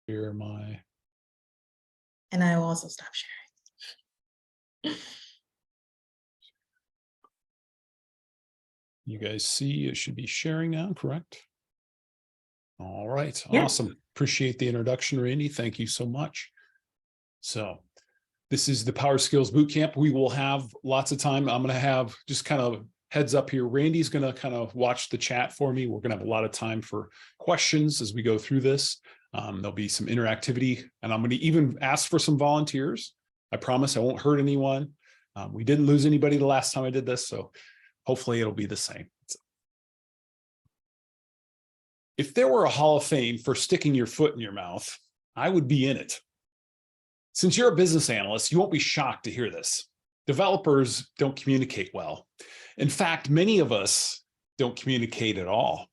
share my. And I will also stop sharing. You guys see it should be sharing now, correct? All right, Yeah. awesome. Appreciate the introduction, Randy. Thank you so much. So this is the Power Skills Bootcamp. We will have lots of time. I'm going to have just kind of heads up here. Randy's going to kind of watch the chat for me. We're going to have a lot of time for questions as we go through this. There'll be some interactivity, and I'm going to even ask for some volunteers. I promise I won't hurt anyone. We didn't lose anybody the last time I did this, so hopefully it'll be the same. If there were a Hall of Fame for sticking your foot in your mouth, I would be in it. Since you're a business analyst, you won't be shocked to hear this. Developers don't communicate well. In fact, many of us don't communicate at all.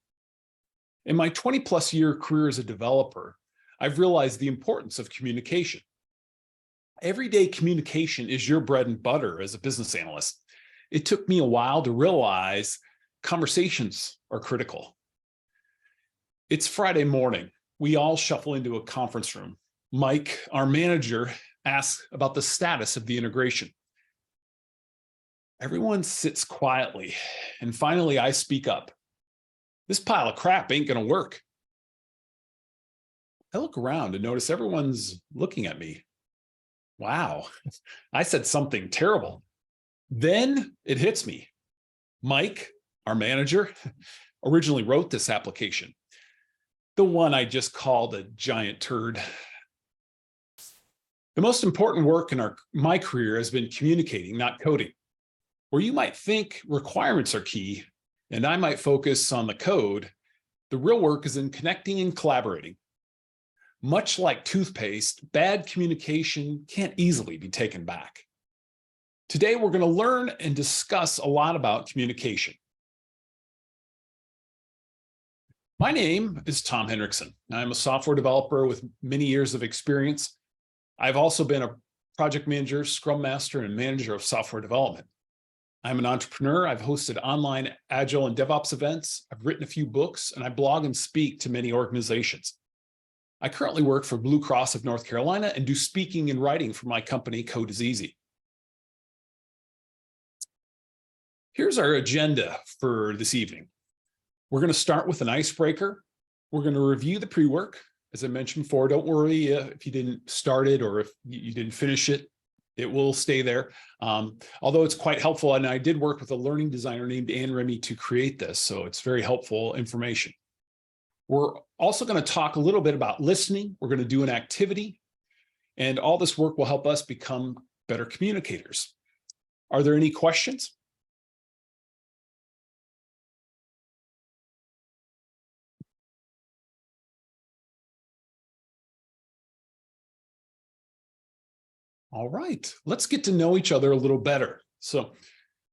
In my 20+ year career as a developer, I've realized the importance of communication. Everyday communication is your bread and butter as a business analyst. It took me a while to realize conversations are critical. It's Friday morning. We all shuffle into a conference room. Mike, our manager, asks about the status of the integration. Everyone sits quietly, and finally I speak up. This pile of crap ain't going to work. I look around and notice everyone's looking at me. Wow, I said something terrible. Then it hits me. Mike, our manager, originally wrote this application, the one I just called a giant turd. The most important work in my career has been communicating, not coding. Where you might think requirements are key, and I might focus on the code, the real work is in connecting and collaborating. Much like toothpaste, bad communication can't easily be taken back. Today, we're going to learn and discuss a lot about communication. My name is Tom Henricksen. I'm a software developer with many years of experience. I've also been a project manager, scrum master, and manager of software development. I'm an entrepreneur. I've hosted online Agile and DevOps events. I've written a few books, and I blog and speak to many organizations. I currently work for Blue Cross of North Carolina and do speaking and writing for my company, Code is Easy. Here's our agenda for this evening. We're going to start with an icebreaker. We're going to review the pre-work. As I mentioned before, don't worry if you didn't start it or if you didn't finish it. It will stay there. Although it's quite helpful, and I did work with a learning designer named Anne Remy to create this, so it's very helpful information. We're also going to talk a little bit about listening. We're going to do an activity, and all this work will help us become better communicators. Are there any questions? All right, let's get to know each other a little better. So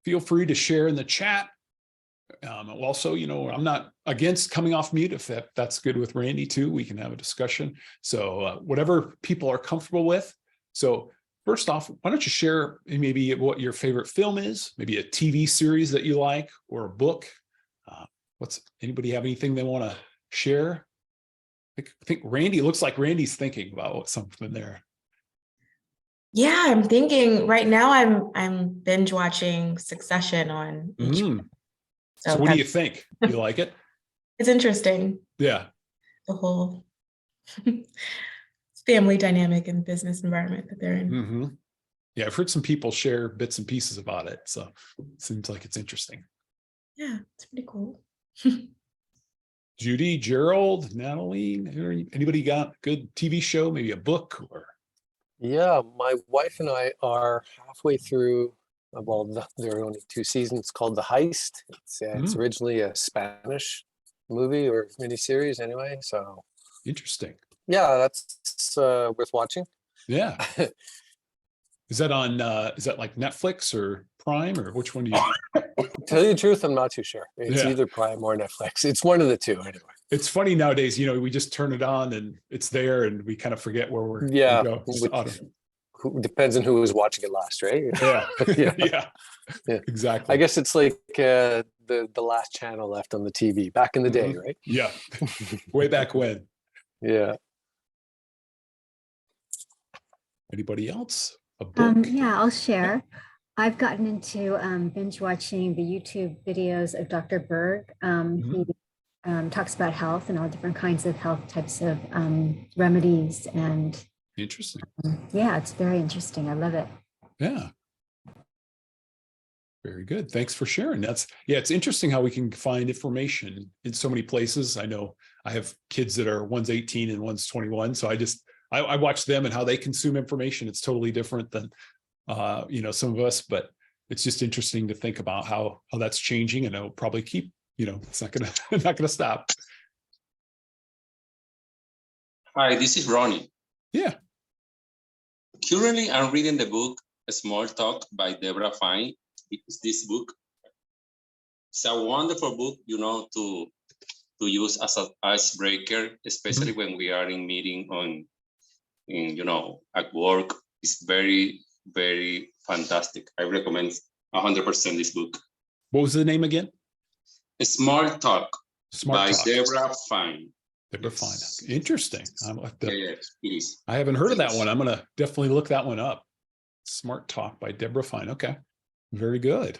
feel free to share in the chat. Also, I'm not against coming off mute if that's good with Randy too. We can have a discussion. So whatever people are comfortable with. So first off, why don't you share maybe what your favorite film is, maybe a TV series that you like, or a book. Anybody have anything they want to share? I think Randy, it looks like Randy's thinking about something there. Yeah, I'm thinking right now I'm binge watching Succession on HBO. So what do you think? You like it? It's interesting. Yeah. The whole family dynamic and business environment that they're in. Mm-hmm. Yeah, I've heard some people share bits and pieces about it, so it seems like it's interesting. Yeah, it's pretty cool. Judy, Gerald, Natalie, anybody got a good TV show, maybe a book or? Yeah, my wife and I are halfway through. Well, there are only 2 seasons, called The Heist. It's originally a Spanish movie or miniseries anyway. So interesting. Yeah, that's worth watching. Yeah. Is that on? Is that like Netflix or Prime, or which one do you? Tell you the truth, I'm not too sure. It's either Prime or Netflix. It's one of the two anyway. It's funny nowadays, we just turn it on and it's there, and we kind of forget where we're. Yeah. We go. Depends on who was watching it last, right? Yeah. Yeah. Exactly. I guess it's like the last channel left on the TV back in the day, right? Yeah. Way back when. Yeah. Anybody else? A book? Yeah, I'll share. I've gotten into binge watching the YouTube videos of Dr. Berg. He talks about health and all different kinds of health types of remedies. And Interesting. yeah, it's very interesting. I love it. Yeah. Very good. Thanks for sharing. It's interesting how we can find information in so many places. I know I have kids that are one's 18 and one's 21. So I watch them and how they consume information. It's totally different than, some of us, but it's just interesting to think about how that's changing, and it'll probably keep, it's not going to stop. Hi, this is Ronnie. Yeah. Currently, I'm reading the book Small Talk by Deborah Fine. It's this book. It's a wonderful book, to use as an icebreaker, especially when we are in meeting at work. It's very, very fantastic. I recommend 100% this book. What was the name again? Small Talk by Talk. Deborah Fine. Deborah Fine. Interesting. It is. I haven't heard of that one. I'm going to definitely look that one up. Smart Talk by Deborah Fine. Okay. Very good.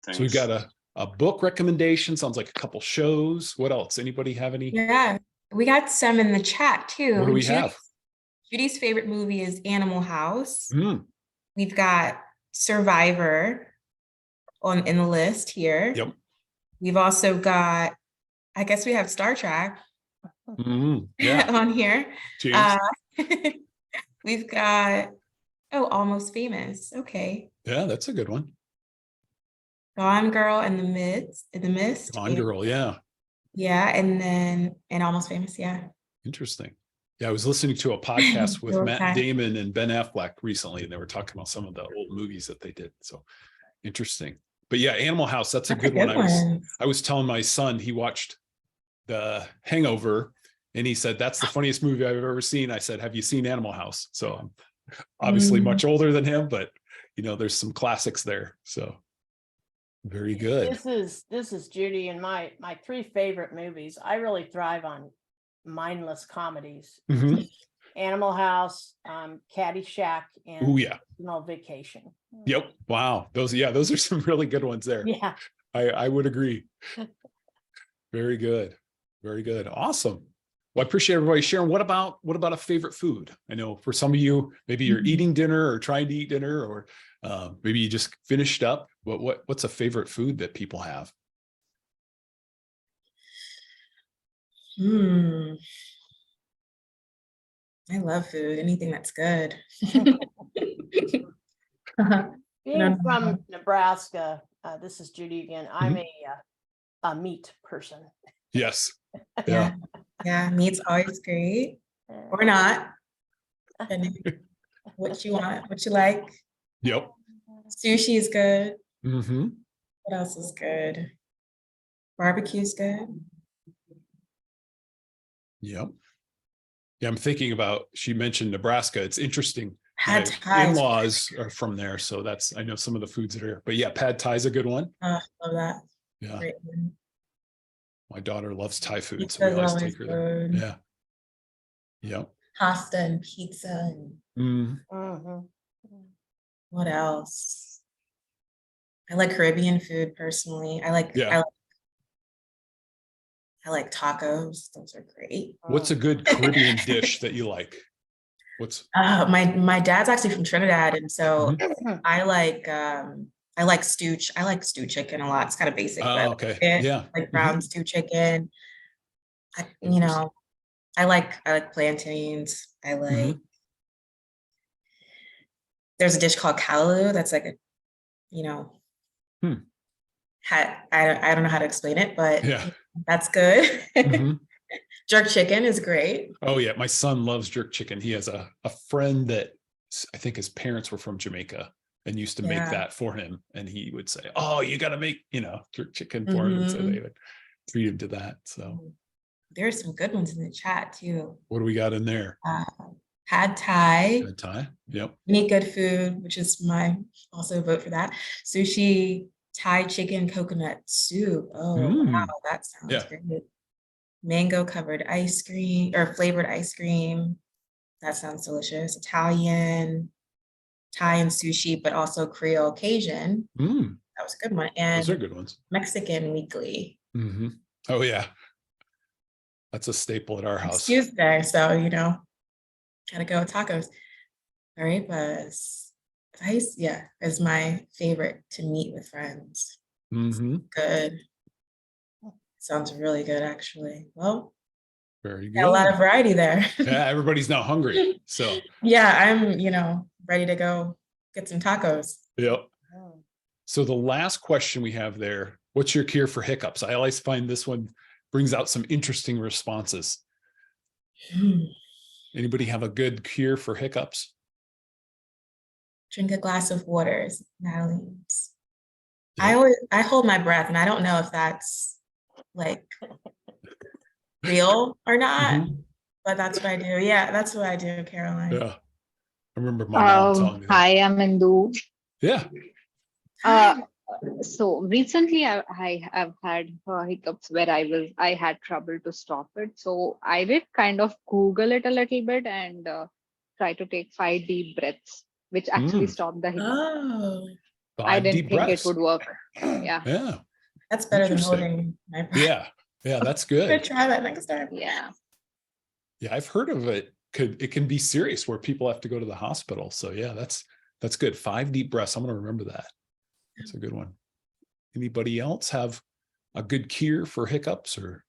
Thanks. So we've got a book recommendation. Sounds like a couple shows. What else? Anybody have any? Yeah, we got some in the chat too. What do we have? Judy's favorite movie is Animal House. Mm. We've got Survivor in the list here. Yep. We've also got, I guess we have Star Trek Yeah. on here. James. We've got, Almost Famous. Okay. Yeah, that's a good one. Gone Girl and the Mist. Gone Girl, yeah. Yeah, and Almost Famous, yeah. Interesting. Yeah, I was listening to a podcast with Okay. Matt Damon and Ben Affleck recently, and they were talking about some of the old movies that they did. So interesting. But yeah, Animal House, that's a good one. I was telling my son, he watched The Hangover, and he said, that's the funniest movie I've ever seen. I said, have you seen Animal House? So I'm obviously much older than him, but there's some classics there. So very good. This is Judy, and my three favorite movies. I really thrive on mindless comedies. Animal House, Caddyshack, and Oh yeah. Vacation. Yep. Wow. Those are some really good ones there. Yeah. I would agree. Very good. Very good. Awesome. Well, I appreciate everybody sharing. What about a favorite food? I know for some of you, maybe you're eating dinner or trying to eat dinner, or maybe you just finished up. What's a favorite food that people have? I love food. Anything that's good. Being from Nebraska, this is Judy again. I'm a meat person. Yes. Yeah. Yeah, meat's always great. Or not. Depending what you want, what you like. Yep. Sushi is good. Mm-hmm. What else is good? Barbecue's good. Yep. Yeah, I'm thinking about, she mentioned Nebraska. It's interesting. Pad My Thai. in-laws are from there, so I know some of the foods that are, but yeah, Pad Thai is a good one. Love that. Yeah. Great one. My daughter loves Thai food, so Pizza's we always always take her there. good. Yeah. Yep. Pasta and pizza and what else? I like Caribbean food personally. I like tacos. Those are great. What's a good Caribbean dish that you like? My dad's actually from Trinidad, and so I like stew chicken a lot. It's kind of basic, but okay. yeah, like brown stew chicken. I like plantains. I like. There's a dish called callaloo that's like I don't know how to explain it, but that's good. Jerk chicken is great. Oh yeah, my son loves jerk chicken. He has a friend that I think his parents were from Jamaica and used to make that for him, and he would say, "Oh, you got to make jerk chicken for him," and so they would treat him to that. So there's some good ones in the chat too. What do we got in there? Pad Thai. Pad Thai. Yep. Any good food, which is also vote for that. Sushi, Thai chicken, coconut soup. Oh wow, that sounds great. Mango covered ice cream or flavored ice cream. That sounds delicious. Italian, Thai and sushi, but also Creole Cajun. Mm, That was a good one. those are And good ones. Mexican weekly. Hmm. Oh yeah, that's a staple at our It's house. Tuesday, so gotta go with tacos. Arepas. Yeah, is my favorite to meet with friends. Hmm. Good. Sounds really good, actually. Well, Very got a lot of good. variety there. Yeah, everybody's now hungry. So Yeah, I'm, ready to go get some tacos. yep. So the last question we have there, what's your cure for hiccups? I always find this one brings out some interesting responses. Anybody have a good cure for hiccups? Drink a glass of water, Natalie's. Yeah. I hold my breath, and I don't know if that's like real or not, but that's what I do. Yeah, that's what I do, Caroline. Yeah. I remember my mom telling me that. Hi, I'm Indu. Yeah. So recently I have had hiccups where I had trouble to stop it. So I did kind of Google it a little bit and try to take 5 deep breaths, which actually stopped the hiccup. Oh, I 5 didn't deep think it breaths. would work. Yeah. Yeah. that's better than Interesting. holding my breath. Yeah. That's I'm gonna good. try that next time. Yeah. Yeah. I've heard of it. It can be serious where people have to go to the hospital. So yeah, that's good. 5 deep breaths. I'm going to remember that. That's a good one. Anybody else have a good cure for hiccups? Or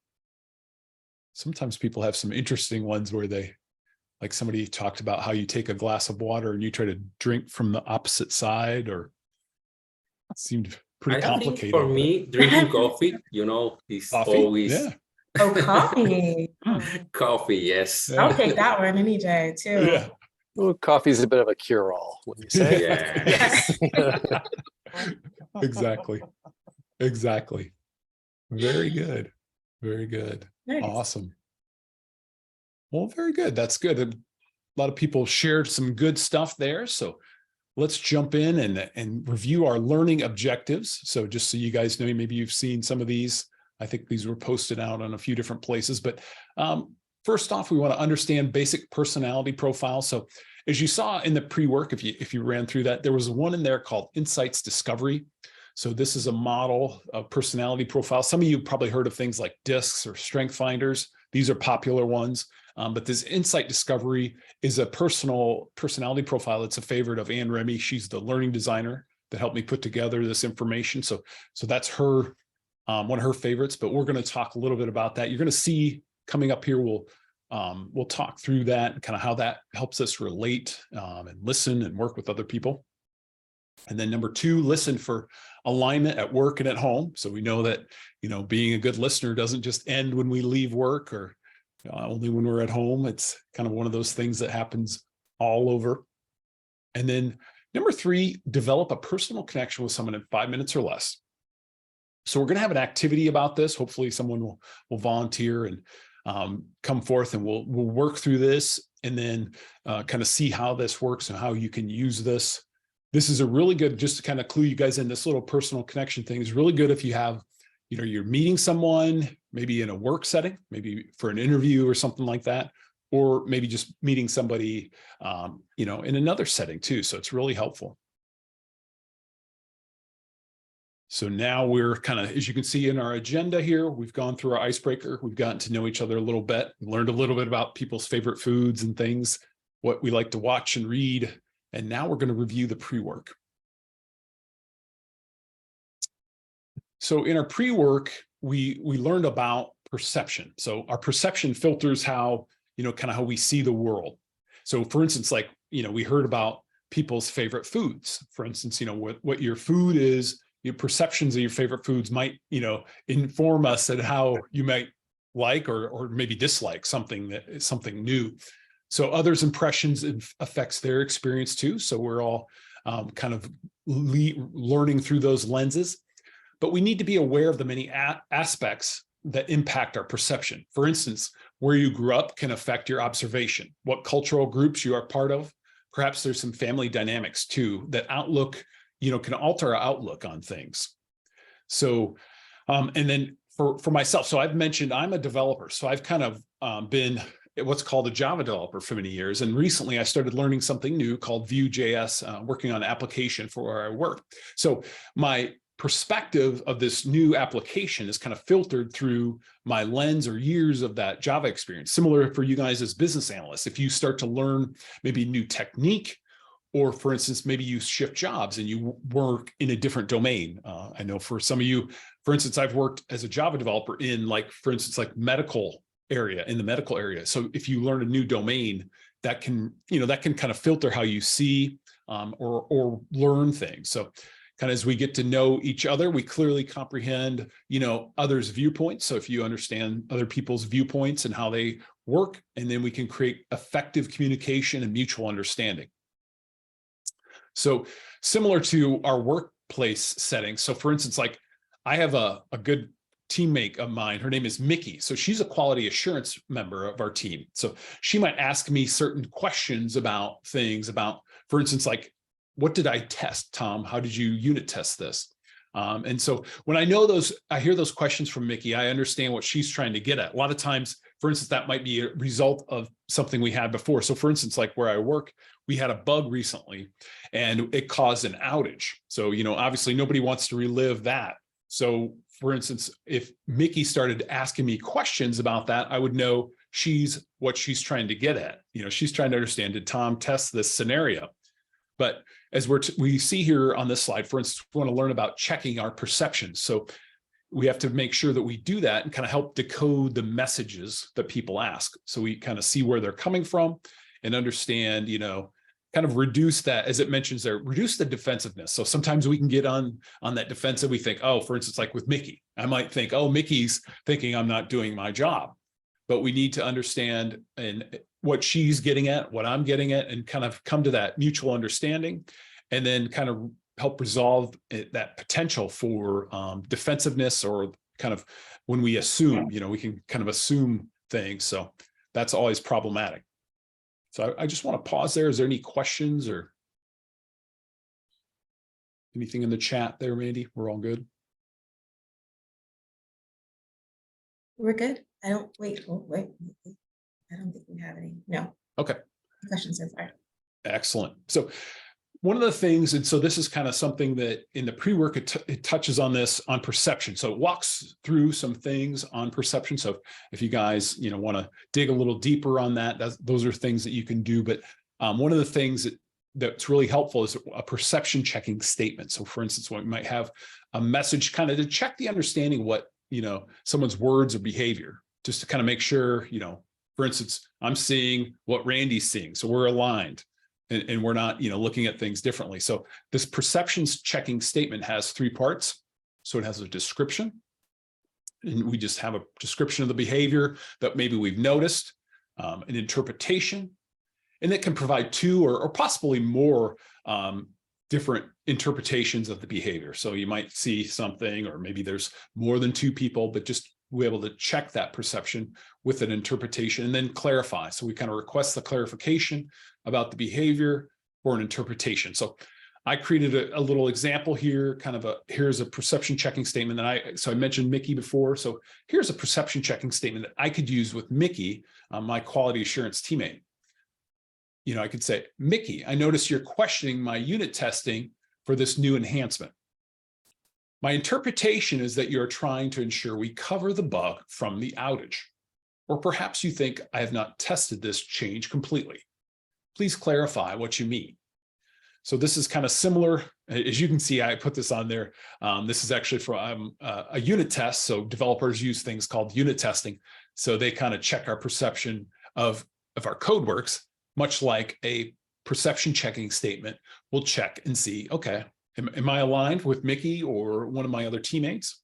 sometimes people have some interesting ones where like somebody talked about how you take a glass of water and you try to drink from the opposite side, or it seemed pretty I think complicated. for me, drinking coffee, is Coffee? always Yeah. Oh, coffee. coffee. Yes. Yeah. I'll take that one any day too. Yeah. Well, coffee's a bit of a cure-all, when you say. Yes. Exactly. Very good. Very good. Nice. Awesome. Well, very good. That's good. A lot of people shared some good stuff there. So let's jump in and review our learning objectives. So just so you guys know, maybe you've seen some of these. I think these were posted out on a few different places. But first off, we want to understand basic personality profiles. So as you saw in the pre-work, if you ran through that, there was one in there called Insights Discovery. So this is a model of personality profile. Some of you probably heard of things like DISCs or Strength Finders. These are popular ones. But this Insight Discovery is a personality profile. It's a favorite of Anne Remy. She's the learning designer that helped me put together this information. So that's her, one of her favorites. But we're going to talk a little bit about that. You're going to see coming up here. We'll talk through that and kind of how that helps us relate and listen and work with other people. And then number 2, listen for alignment at work and at home. So we know that, being a good listener doesn't just end when we leave work or only when we're at home. It's kind of one of those things that happens all over. And then number 3, develop a personal connection with someone in 5 minutes or less. So we're going to have an activity about this. Hopefully someone will volunteer and come forth, and we'll work through this and then kind of see how this works and how you can use this. This is a really good, just to kind of clue you guys in, this little personal connection thing is really good if you have, you're meeting someone, maybe in a work setting, maybe for an interview or something like that, or maybe just meeting somebody, in another setting too. So it's really helpful. So now we're kind of, as you can see in our agenda here, we've gone through our icebreaker. We've gotten to know each other a little bit, learned a little bit about people's favorite foods and things, what we like to watch and read. And now we're going to review the pre-work. So in our pre-work, we learned about perception. So our perception filters how, kind of how we see the world. So for instance, like, we heard about people's favorite foods. For instance, what your food is, your perceptions of your favorite foods might, inform us at how you might like or maybe dislike something new. So others' impressions affects their experience too. So we're all kind of learning through those lenses. But we need to be aware of the many aspects that impact our perception. For instance, where you grew up can affect your observation, what cultural groups you are part of. Perhaps there's some family dynamics too that can alter our outlook on things. So, and then for myself, so I've mentioned I'm a developer. So I've kind of been what's called a Java developer for many years. And recently I started learning something new called Vue.js, working on an application for where I work. So my perspective of this new application is kind of filtered through my lens or years of that Java experience. Similar for you guys as business analysts, if you start to learn maybe new technique, or for instance, maybe you shift jobs and you work in a different domain. I know for some of you, for instance, I've worked as a Java developer in for instance, in the medical area. So if you learn a new domain, that can kind of filter how you see or learn things. So kind of as we get to know each other, we clearly comprehend, others' viewpoints. So if you understand other people's viewpoints and how they work, and then we can create effective communication and mutual understanding. So similar to our workplace setting. So for instance, I have a good teammate of mine, her name is Mickey. So she's a quality assurance member of our team. So she might ask me certain questions about things for instance, what did I test, Tom? How did you unit test this? And so when I hear those questions from Mickey, I understand what she's trying to get at. A lot of times, for instance, that might be a result of something we had before. So for instance, where I work, we had a bug recently and it caused an outage. So, obviously nobody wants to relive that. So for instance, if Mickey started asking me questions about that, I would know what she's trying to get at. She's trying to understand, did Tom test this scenario? But as we see here on this slide, for instance, we want to learn about checking our perceptions. So we have to make sure that we do that and kind of help decode the messages that people ask. So we kind of see where they're coming from and understand, kind of reduce that, as it mentions there, reduce the defensiveness. So sometimes we can get on that defensive. We think, oh, for instance, with Mickey, I might think, oh, Mickey's thinking I'm not doing my job. But we need to understand what she's getting at, what I'm getting at, and kind of come to that mutual understanding, and then kind of help resolve that potential for defensiveness, or kind of when we assume, we can kind of assume things. So that's always problematic. So I just want to pause there. Is there any questions or anything in the chat there, Randy? We're all good. We're good. I don't think we have any. No. Okay. Questions so far. Excellent. So one of the things, and so this is kind of something that in the pre-work, it touches on this on perception. So it walks through some things on perception. So if you guys, want to dig a little deeper on that, those are things that you can do. But one of the things that's really helpful is a perception checking statement. So for instance, we might have a message kind of to check the understanding what, someone's words or behavior, just to kind of make sure, for instance, I'm seeing what Randy's seeing. So we're aligned. And we're not, looking at things differently. So this perceptions checking statement has 3 parts. So it has a description, and we just have a description of the behavior that maybe we've noticed, an interpretation, and it can provide 2 or possibly more different interpretations of the behavior. So you might see something, or maybe there's more than 2 people, but just we're able to check that perception with an interpretation and then clarify. So we kind of request the clarification about the behavior or an interpretation. So I created a little example here, here's a perception checking statement that so I mentioned Mickey before. So here's a perception checking statement that I could use with Mickey, my quality assurance teammate. I could say, Mickey, I noticed you're questioning my unit testing for this new enhancement. My interpretation is that you're trying to ensure we cover the bug from the outage. Or perhaps you think I have not tested this change completely. Please clarify what you mean. So this is kind of similar. As you can see, I put this on there. This is actually from a unit test. So developers use things called unit testing. So they kind of check our perception of our code works, much like a perception checking statement will check and see, okay, am I aligned with Mickey or one of my other teammates?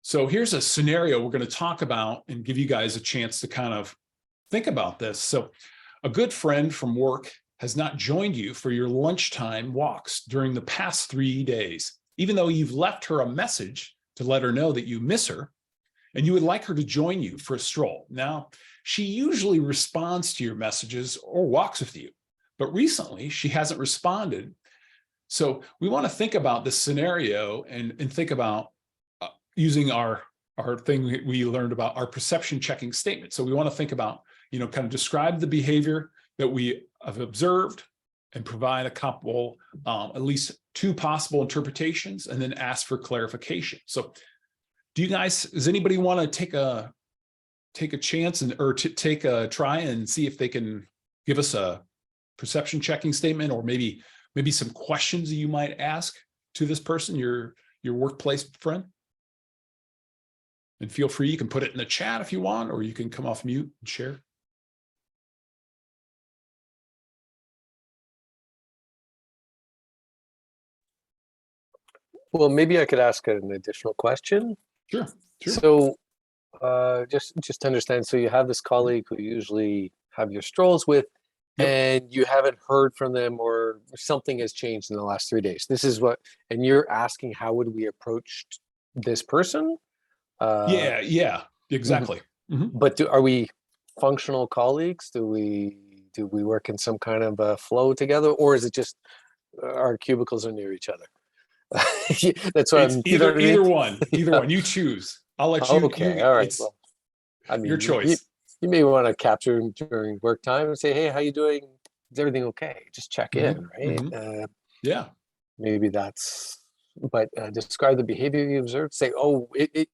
So here's a scenario we're going to talk about and give you guys a chance to kind of think about this. So a good friend from work has not joined you for your lunchtime walks during the past 3 days, even though you've left her a message to let her know that you miss her and you would like her to join you for a stroll. Now, she usually responds to your messages or walks with you, but recently she hasn't responded. So we want to think about this scenario and think about using our our thing we learned about our perception checking statement. So we want to think about, kind of describe the behavior that we have observed and provide a couple, at least 2 possible interpretations, and then ask for clarification. So does anybody want to take a chance or take a try and see if they can give us a perception checking statement, or maybe some questions that you might ask to this person, your workplace friend? And feel free, you can put it in the chat if you want, or you can come off mute and share. Well, maybe I could ask an additional question. Sure. So just to understand, so you have this colleague who you usually have your strolls with, Yep. and you haven't heard from them, or something has changed in the last 3 days. This is what, and you're asking, how would we approach this person? Yeah, exactly. But are we functional colleagues? Do we work in some kind of a flow together, or is it just our cubicles are near each other? That's what It's I'm. either one. You choose. I'll let you. Okay, all right. Well, I mean, your choice. You may want to capture him during work time and say, "Hey, how you doing? Is everything okay?" Just check in, right? Yeah. Maybe that's. But describe the behavior you observed. Say, "Oh,"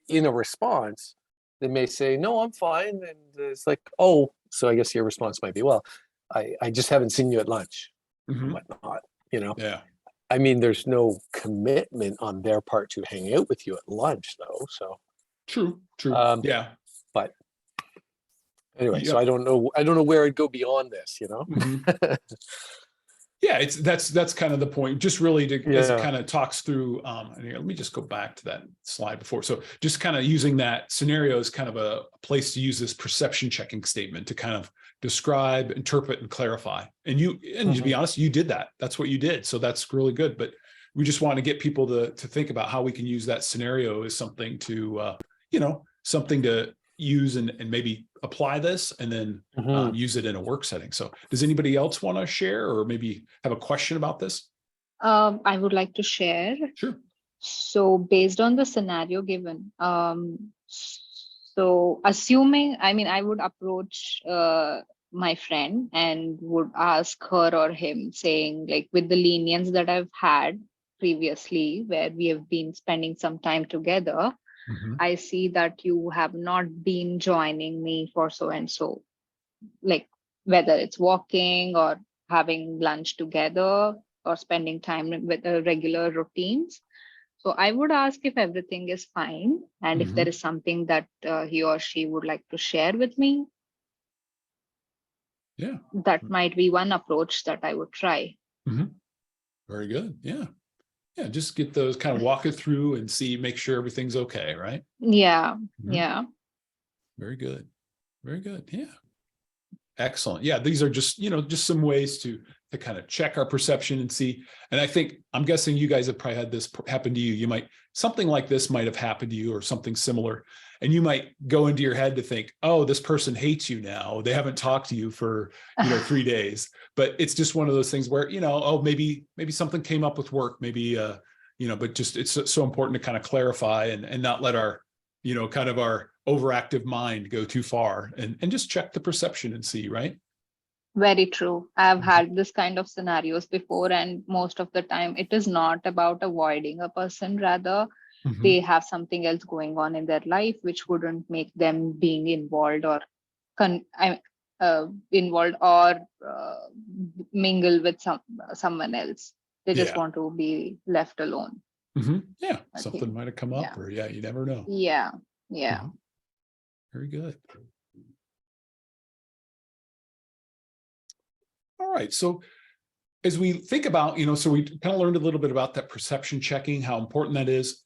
in a response, they may say, "No, I'm fine," and it's like, "Oh," so I guess your response might be, "Well, I just haven't seen you at lunch, and whatnot." Yeah. I mean, there's no commitment on their part to hang out with you at lunch, though. So True. Yeah. But anyway, Yep. so I don't know where I'd go beyond this, Yeah, that's kind of the point. Just really as it Yeah. kind of talks through. Here, let me just go back to that slide before. So just kind of using that scenario as kind of a place to use this perception checking statement to kind of describe, interpret, and clarify. And to be honest, you did that. That's what you did. So that's really good. But we just want to get people to think about how we can use that scenario as something to something to use and maybe apply this, and then use it in a work setting. So does anybody else want to share, or maybe have a question about this? I would like to share. Sure. So based on the scenario given, so assuming, I would approach my friend and would ask her or him, saying, like, with the lenience that I've had previously, where we have been spending some time together, I see that you have not been joining me for so and so, like whether it's walking or having lunch together or spending time with regular routines. So I would ask if everything is fine, and if there is something that he or she would like to share with me. Yeah. That might be one approach that I would try. Very good. Yeah. Yeah. Just get those, kind of walk it through and make sure everything's okay. Right. Yeah. Yeah. Very good. Yeah. Excellent. Yeah. These are just some ways to kind of check our perception and see. And I'm guessing you guys have probably had this happen to you. Something like this might have happened to you, or something similar. And you might go into your head to think, oh, this person hates you now. They haven't talked to you for, 3 days. But it's just one of those things where, oh, maybe something came up with work, maybe, but just, it's so important to kind of clarify and not let our, kind of our overactive mind go too far, and just check the perception and see, right? Very true. I've had this kind of scenarios before, and most of the time it is not about avoiding a person. Rather, they have something else going on in their life which wouldn't make them being involved or mingle with someone else. They just want to be left alone. Yeah, something might have come up, or you never know. Yeah. Very good. All right. So as we think about, so we kind of learned a little bit about that perception checking, how important that is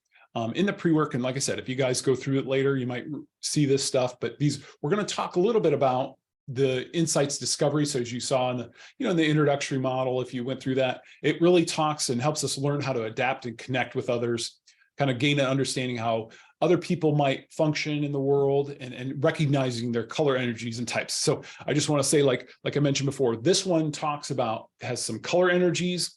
in the pre-work. And like I said, if you guys go through it later, you might see this stuff, but we're going to talk a little bit about the insights discovery. So as you saw in the, in the introductory model, if you went through that, it really talks and helps us learn how to adapt and connect with others, kind of gain an understanding how other people might function in the world, and recognizing their color energies and types. So I just want to say, like I mentioned before, this one has some color energies.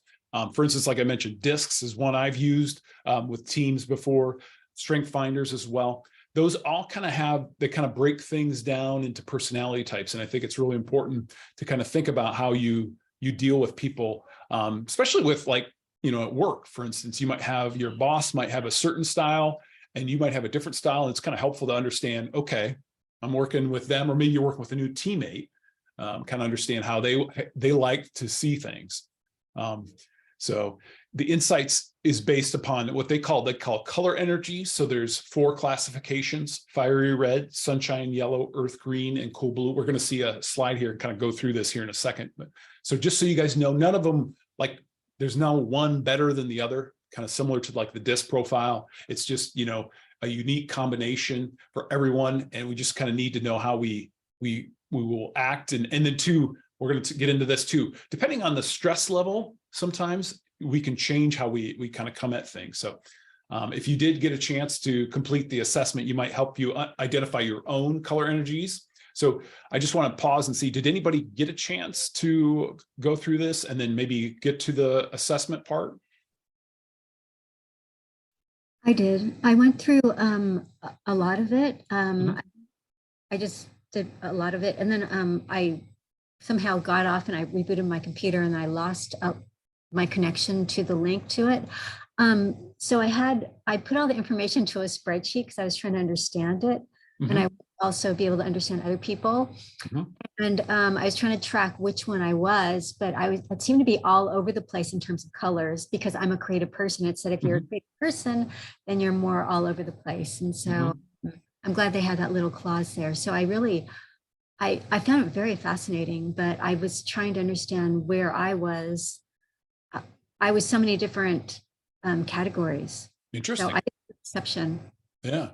For instance, like I mentioned, discs is one I've used with teams before, strength finders as well. those all kind of they kind of break things down into personality types. And I think it's really important to kind of think about how you deal with people, especially with like, you know, at work, for instance, you might have your boss might have a certain style and you might have a different style. And it's kind of helpful to understand, okay, I'm working with them, or maybe you're working with a new teammate, kind of understand how they like to see things. So the insights is based upon what they call color energy. So there's 4 classifications: fiery red, sunshine yellow, earth green, and cool blue. We're going to see a slide here and kind of go through this here in a second. But so just so you guys know, none of them, like, there's no one better than the other, kind of similar to like the DISC profile. It's just, you know, a unique combination for everyone. And we just kind of need to know how we will act. And then 2, we're going to get into this too, depending on the stress level, sometimes we can change how we kind of come at things. So if you did get a chance to complete the assessment, you might help you identify your own color energies. So I just want to pause and see, did anybody get a chance to go through this and then maybe get to the assessment part? I did. I went through a lot of it. I just did a lot of it. And then I somehow got off and I rebooted my computer and I lost my connection to the link to it. So I put all the information to a spreadsheet because I was trying to understand it. And I also be able to understand other people. And I was trying to track which one I was, but it seemed to be all over the place in terms of colors because I'm a creative person. It said if you're a creative person, then you're more all over the place. And so I'm glad they had that little clause there. So I found it very fascinating, but I was trying to understand where I was. I was so many different categories. Interesting. So I did an exception. Yeah.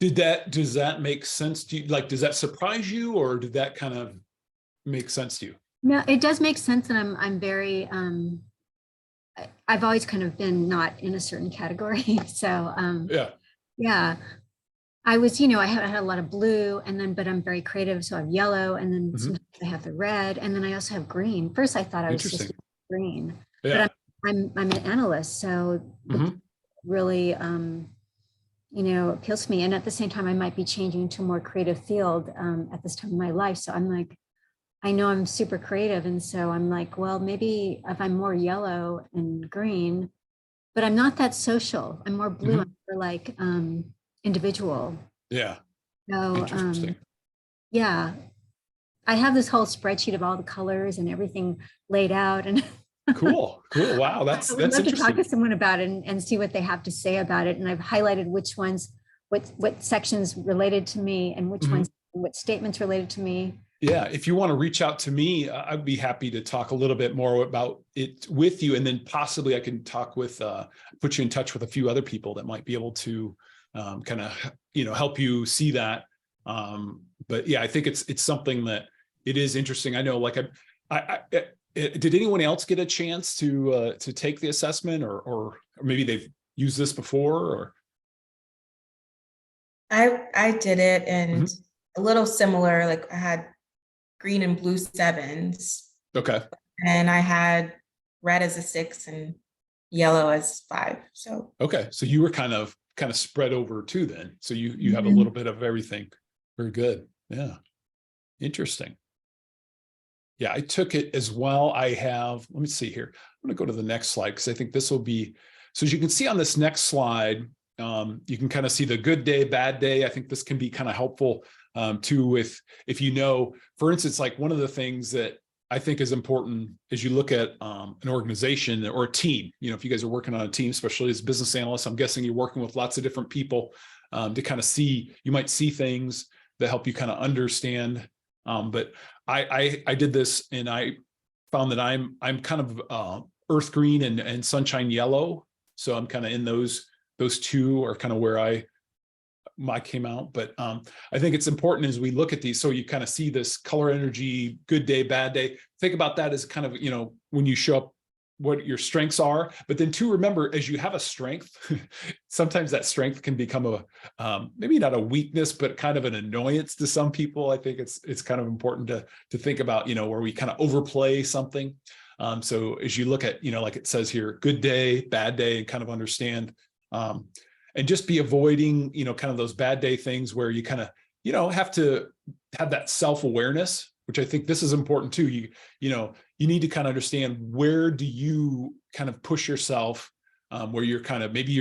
Does that make sense to you? Like, does that surprise you, or did that kind of make sense to you? No, it does make sense. And I'm very, I've always kind of been not in a certain category. So yeah, I was, I had a lot of blue but I'm very creative. So I have yellow, and then sometimes I have the red, and then I also have green. First, I thought I was just green, but I'm an analyst. So really, appeals to me. And at the same time, I might be changing to a more creative field at this time in my life. So I'm like, I know I'm super creative. And so I'm like, well, maybe if I'm more yellow and green, but I'm not that social. I'm more blue. I'm more like individual. Yeah. So interesting. Yeah. I have this whole spreadsheet of all the colors and everything laid out. And Cool. Wow, that's I would love interesting. to talk to someone about it and see what they have to say about it. And I've highlighted which ones, what sections related to me, and which ones, what statements related to me. Yeah, if you want to reach out to me, I'd be happy to talk a little bit more about it with you, and then possibly I can talk with, put you in touch with a few other people that might be able to kind of, help you see that. But yeah, I think it's something that it is interesting. I know, like did anyone else get a chance to take the assessment, or maybe they've used this before? Or I did it, and a little similar. Like I had green and blue 7s. Okay. And I had red as a 6 and yellow as 5. So okay, so you were kind of spread over too then. So you have a little bit of everything. Very good. Yeah. Interesting. Yeah, I took it as well. I have, let me see here. I'm going to go to the next slide because I think this will be, so as you can see on this next slide, you can kind of see the good day, bad day. I think this can be kind of helpful too with, if for instance, like one of the things that I think is important as you look at an organization or a team, if you guys are working on a team, especially as business analysts, I'm guessing you're working with lots of different people to kind of you might see things that help you kind of understand. But I did this, and I found that I'm kind of earth green and sunshine yellow. So I'm kind of in those two are kind of where I came out. But I think it's important as we look at these. So you kind of see this color energy, good day, bad day. Think about that as kind of, when you show up, what your strengths are. But then to remember, as you have a strength, sometimes that strength can become maybe not a weakness, but kind of an annoyance to some people. I think it's kind of important to think about, where we kind of overplay something. So as you look at, like it says here, good day, bad day, and kind of understand. and just be avoiding, kind of those bad day things where you kind of, have to have that self-awareness, which I think this is important too. You need to kind of understand, where do you kind of push yourself, where you're kind of, maybe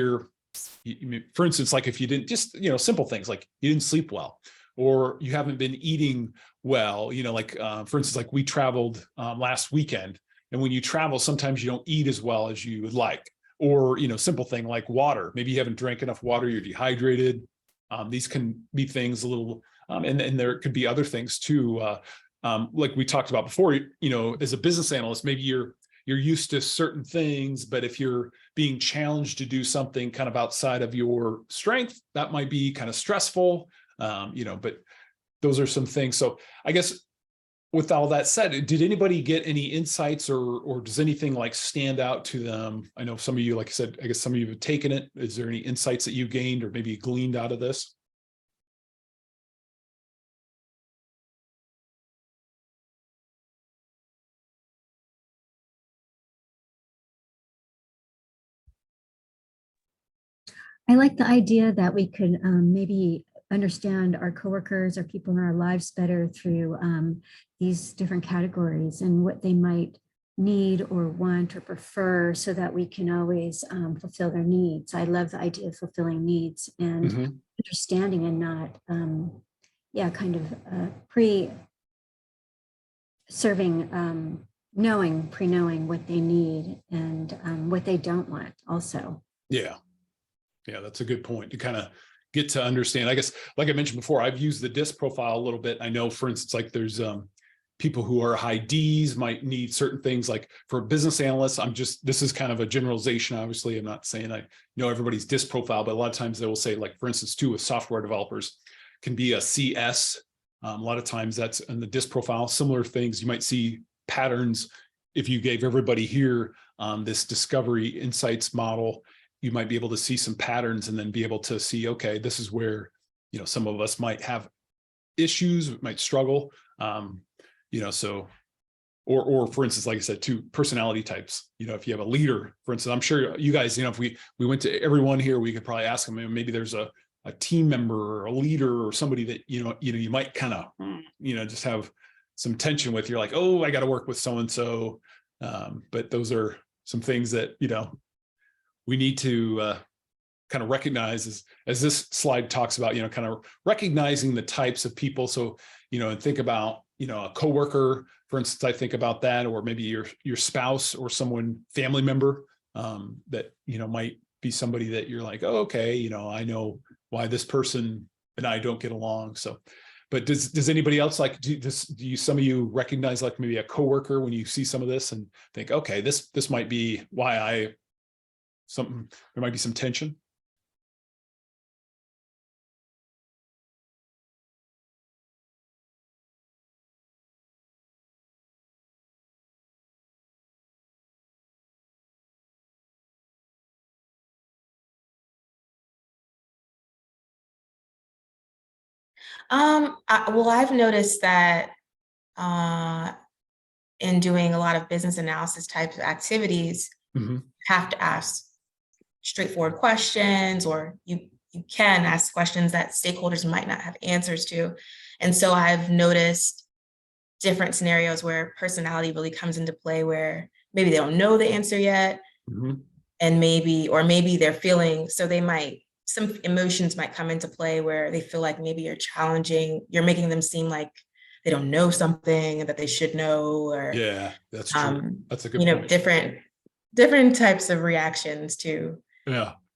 for instance, like if you didn't, just, simple things like you didn't sleep well, or you haven't been eating well, like, for instance, like we traveled last weekend, and when you travel, sometimes you don't eat as well as you would like, or, simple thing like water, maybe you haven't drank enough water, you're dehydrated. These can be things a little, and there could be other things too. Like we talked about before, as a business analyst, maybe you're used to certain things, but if you're being challenged to do something kind of outside of your strength, that might be kind of stressful, but those are some things. So I guess with all that said, did anybody get any insights, or does anything like stand out to them? I know some of you, like I said, I guess some of you have taken it. Is there any insights that you gained or maybe gleaned out of this? I like the idea that we could maybe understand our coworkers or people in our lives better through these different categories and what they might need or want or prefer, so that we can always fulfill their needs. I love the idea of fulfilling needs and understanding, and not, kind of pre-serving, pre-knowing what they need and what they don't want also. Yeah. Yeah, that's a good point, to kind of get to understand. I guess, like I mentioned before, I've used the DISC profile a little bit. I know, for instance, like there's people who are high Ds might need certain things. Like for a business analyst, this is kind of a generalization. Obviously, I'm not saying I know everybody's DISC profile, but a lot of times they will say, like, for instance, too, with software developers, can be a CS. A lot of times that's in the DISC profile. Similar things, you might see patterns. If you gave everybody here this discovery insights model, you might be able to see some patterns, and then be able to see, okay, this is where, some of us might have issues, might struggle, so, or for instance, like I said, too, personality types, if you have a leader, for instance, I'm sure you guys, if we went to everyone here, we could probably ask them, maybe there's a team member or a leader or somebody that, you might kind of, just have some tension with. You're like, oh, I got to work with so-and-so. But those are some things that, we need to kind of recognize, as this slide talks about, kind of recognizing the types of people. So, and think about, a coworker, for instance, I think about that, or maybe your spouse or family member that, might be somebody that you're like, oh, okay, I know why this person and I don't get along. So, but does anybody else, like, do some of you recognize, like, maybe a coworker when you see some of this and think, okay, this might be why there might be some tension? Well, I've noticed that in doing a lot of business analysis types of activities, you have to ask straightforward questions, or you can ask questions that stakeholders might not have answers to. And so I've noticed different scenarios where personality really comes into play, where maybe they don't know the answer yet, and maybe they're feeling, so some emotions might come into play where they feel like maybe you're making them seem like they don't know something and that they should know, or yeah, that's true. That's a good point. different types of reactions to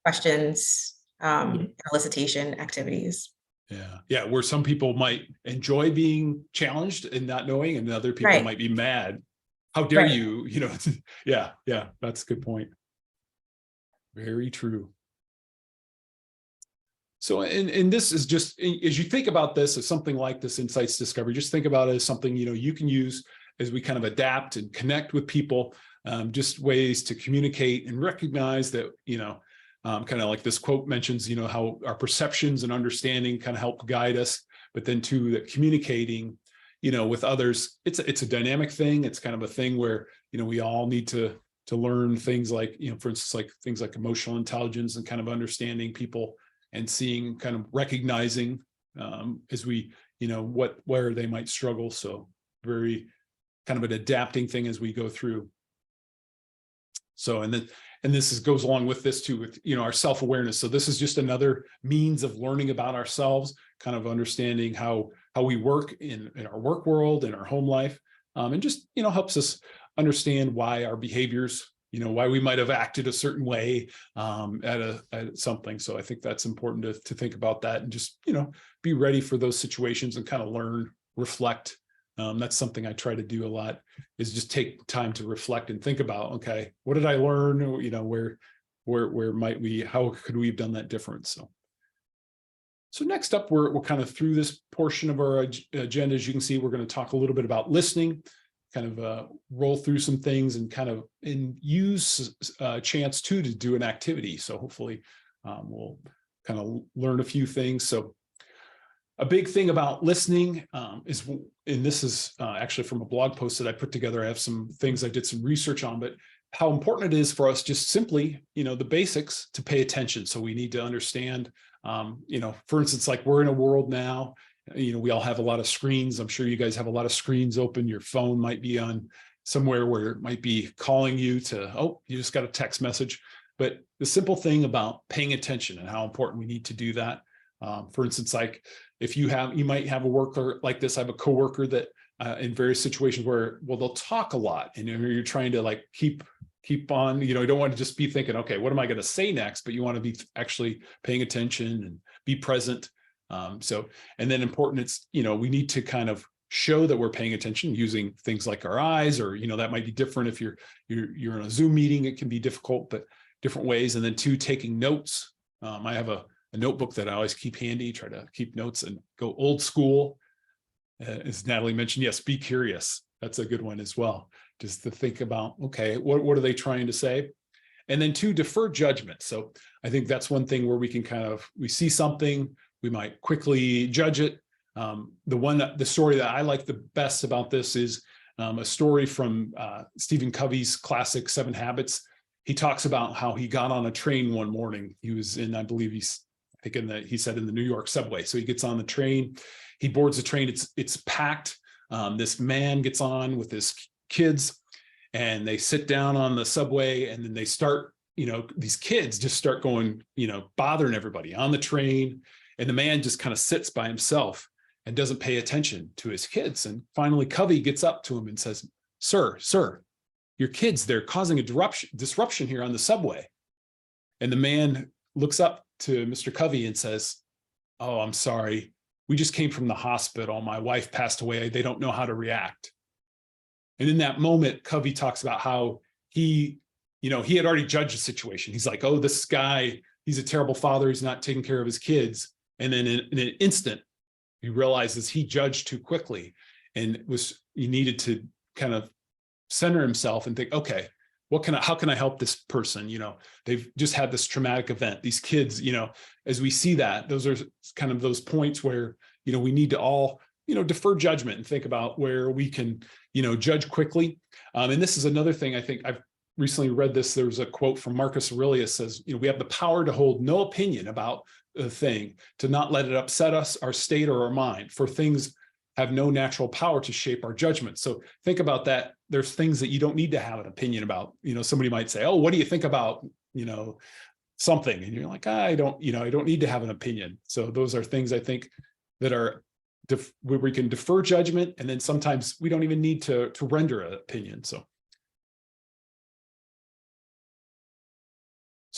questions, Yeah. elicitation activities. Yeah, where some people might enjoy being challenged and not knowing, and other people might be mad. How dare you? Yeah, that's a good point. Very true. So, and this is just, as you think about this, as something like this insights discovery, just think about it as something, you can use as we kind of adapt and connect with people, just ways to communicate and recognize that, kind of like this quote mentions, how our perceptions and understanding kind of help guide us, but then too, that communicating, with others, it's a dynamic thing. It's kind of a thing where, we all need to learn things like, for instance, like things like emotional intelligence and kind of understanding people and seeing, kind of recognizing as we, where they might struggle. So very kind of an adapting thing as we go through. So, and this goes along with this too, with, our self-awareness. So this is just another means of learning about ourselves, kind of understanding how we work in our work world, in our home life, and just, helps us understand why our behaviors, why we might have acted a certain way at something. So I think that's important to think about that and just, be ready for those situations and kind of learn, reflect. That's something I try to do a lot, is just take time to reflect and think about, okay, what did I learn? Where might we, how could we have done that different? So next up, we're kind of through this portion of our agenda. As you can see, we're going to talk a little bit about listening, kind of roll through some things and use a chance to do an activity. So hopefully we'll kind of learn a few things. So a big thing about listening is, and this is actually from a blog post that I put together. I have some things I did some research on, but how important it is for us just simply, the basics, to pay attention. So we need to understand, for instance, like we're in a world now, we all have a lot of screens. I'm sure you guys have a lot of screens open. Your phone might be on somewhere where it might be calling you to, oh, you just got a text message. But the simple thing about paying attention and how important we need to do that. For instance, like if you might have a worker like this. I have a coworker that in various situations where, well, they'll talk a lot, and you're trying to like keep on, you don't want to just be thinking, okay, what am I going to say next? But you want to be actually paying attention and be present. And then important, it's, we need to kind of show that we're paying attention using things like our eyes, or, that might be different if you're in a Zoom meeting, it can be difficult, but different ways. And then two, taking notes. I have a notebook that I always keep handy, try to keep notes and go old school. As Natalie mentioned, yes, be curious. That's a good one as well. Just to think about, okay, what are they trying to say? And then two, defer judgment. So I think that's one thing where we can we see something, we might quickly judge it. The story that I like the best about this is a story from Stephen Covey's classic 7 Habits. He talks about how he got on a train one morning. He was in, I believe he said in the New York subway. So he gets on the train, he boards the train, it's packed. This man gets on with his kids and they sit down on the subway, and then they start, these kids just start going, bothering everybody on the train. And the man just kind of sits by himself and doesn't pay attention to his kids. And finally, Covey gets up to him and says, sir, your kids, they're causing a disruption here on the subway. And the man looks up to Mr. Covey and says, oh, I'm sorry. We just came from the hospital. My wife passed away. They don't know how to react. And in that moment, Covey talks about how he had already judged the situation. He's like, oh, this guy, he's a terrible father. He's not taking care of his kids. And then in an instant, he realizes he judged too quickly, and he needed to kind of center himself and think, okay, how can I help this person? They've just had this traumatic event. These kids, as we see that, those are kind of those points where, we need to all, defer judgment and think about where we can, judge quickly. And this is another thing I think I've recently read this. There was a quote from Marcus Aurelius says, we have the power to hold no opinion about a thing, to not let it upset us, our state, or our mind, for things have no natural power to shape our judgment. So think about that. There's things that you don't need to have an opinion about. Somebody might say, oh, what do you think about, something? And you're like, I don't need to have an opinion. So those are things I think that are where we can defer judgment. And then sometimes we don't even need to render an opinion. So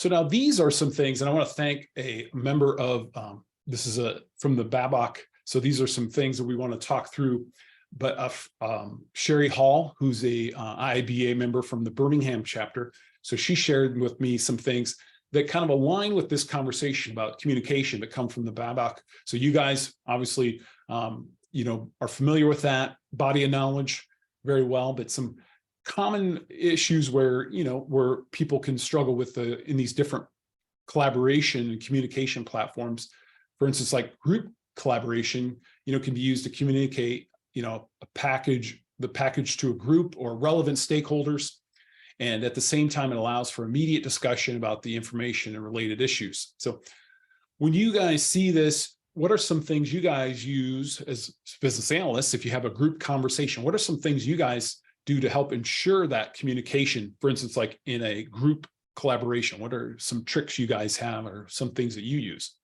now these are some things, and I want to thank a member of, this is from the BABOK. So these are some things that we want to talk through. But Sherry Hall, who's a IABA member from the Birmingham chapter, so she shared with me some things that kind of align with this conversation about communication that come from the BABOK. So you guys obviously, are familiar with that body of knowledge very well, but some common issues where, where people can struggle with in these different collaboration and communication platforms. For instance, like group collaboration, can be used to communicate, the package to a group or relevant stakeholders. And at the same time, it allows for immediate discussion about the information and related issues. So when you guys see this, what are some things you guys use as business analysts? If you have a group conversation, what are some things you guys do to help ensure that communication, for instance, like in a group collaboration? What are some tricks you guys have or some things that you use?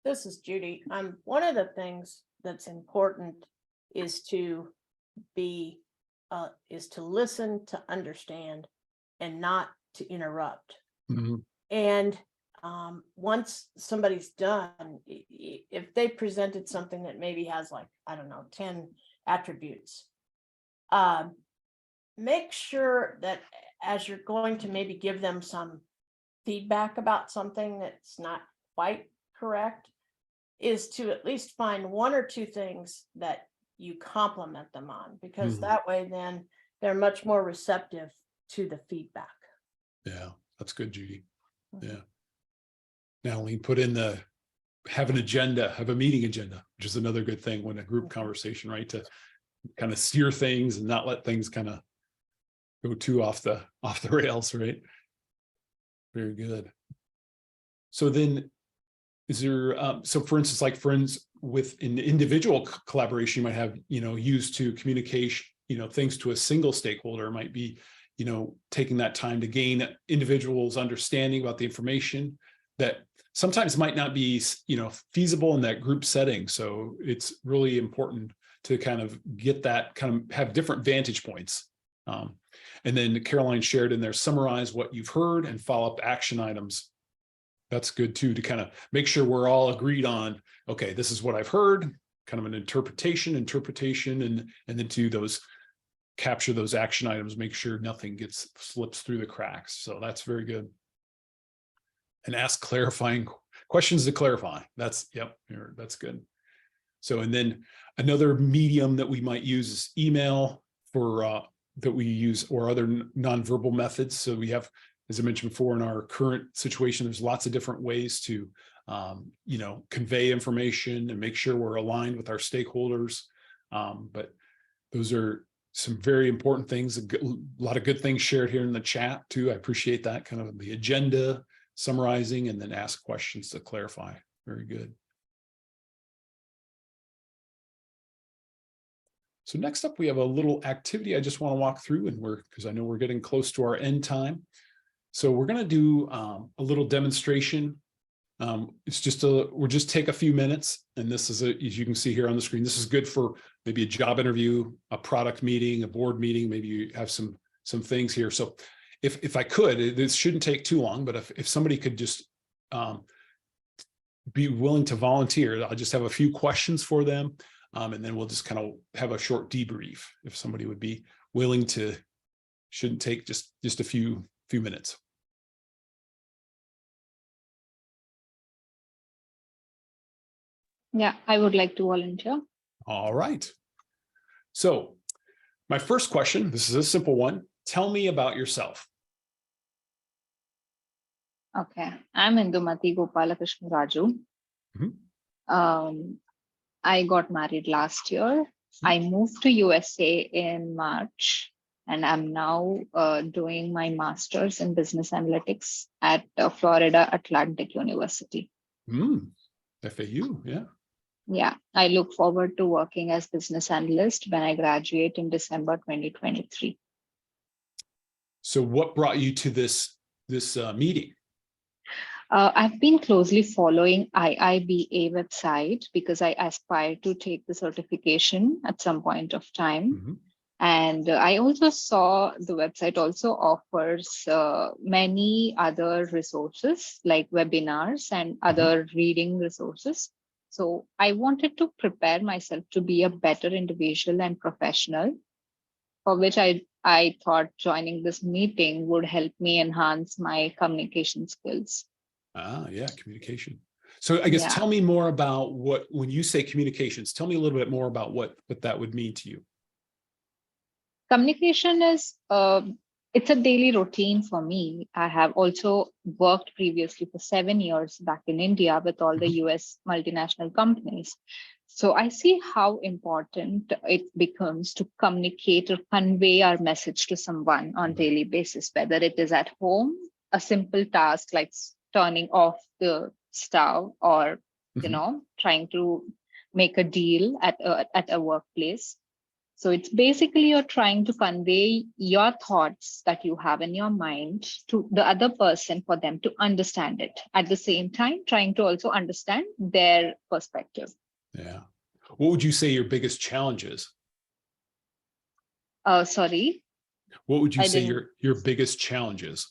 This is Judy. One of the things that's important is to listen, to understand, and not to interrupt. Mm-hmm. And once somebody's done, if they presented something that maybe has like, I don't know, 10 attributes, make sure that as you're going to maybe give them some feedback about something that's not quite correct, is to at least find one or two things that you compliment them on, because that way then they're much more receptive to the feedback. Yeah, that's good, Judy. Yeah. Now we put in have an agenda, have a meeting agenda, which is another good thing when a group conversation, right? To kind of steer things and not let things kind of go too off the rails, right? Very good. So then is there, so for instance, like friends with an individual collaboration, you might have, used to communication, things to a single stakeholder might be, taking that time to gain individuals' understanding about the information that sometimes might not be, feasible in that group setting. So it's really important to kind of get that, kind of have different vantage points. And then Caroline shared in there, summarize what you've heard and follow up action items. That's good too, to kind of make sure we're all agreed on, okay, this is what I've heard, kind of an interpretation, and then to capture those action items, make sure nothing slips through the cracks. So that's very good. And ask clarifying questions to clarify. That's good. So, and then another medium that we might use is email that we use, or other nonverbal methods. So we have, as I mentioned before, in our current situation, there's lots of different ways to, convey information and make sure we're aligned with our stakeholders. But those are some very important things, a lot of good things shared here in the chat too. I appreciate that, kind of the agenda, summarizing, and then ask questions to clarify. Very good. So next up, we have a little activity I just want to walk through, and because I know we're getting close to our end time. So we're going to do a little demonstration. We'll just take a few minutes, and this is, as you can see here on the screen, this is good for maybe a job interview, a product meeting, a board meeting. Maybe you have some things here. So if I could, this shouldn't take too long, but if somebody could just be willing to volunteer, I'll just have a few questions for them, and then we'll just kind of have a short debrief. If somebody would be willing to, shouldn't take just a few minutes. Yeah, I would like to volunteer. All right. So my first question, this is a simple one. Tell me about yourself. Okay, I'm Indumati Gopalakrishna Raju. I got married last year. I moved to USA in March, and I'm now doing my master's in business analytics at Florida Atlantic University. FAU, yeah. Yeah, I look forward to working as business analyst when I graduate in December 2023. So what brought you to this meeting? I've been closely following IIBA website because I aspire to take the certification at some point of time. And I also saw the website also offers many other resources like webinars and other reading resources. So I wanted to prepare myself to be a better individual and professional, for which I thought joining this meeting would help me enhance my communication skills. Yeah, communication. So I guess tell me more about when you say communications, tell me a little bit more about what that would mean to you. Communication is, it's a daily routine for me. I have also worked previously for 7 years back in India with all the US multinational companies. So I see how important it becomes to communicate or convey our message to someone on daily basis, whether it is at home, a simple task like turning off the stove, or trying to make a deal at a workplace. So it's basically you're trying to convey your thoughts that you have in your mind to the other person for them to understand it. At the same time, trying to also understand their perspective. Yeah. What would you say your biggest challenge is? Sorry. What would you I say didn't- your biggest challenge is?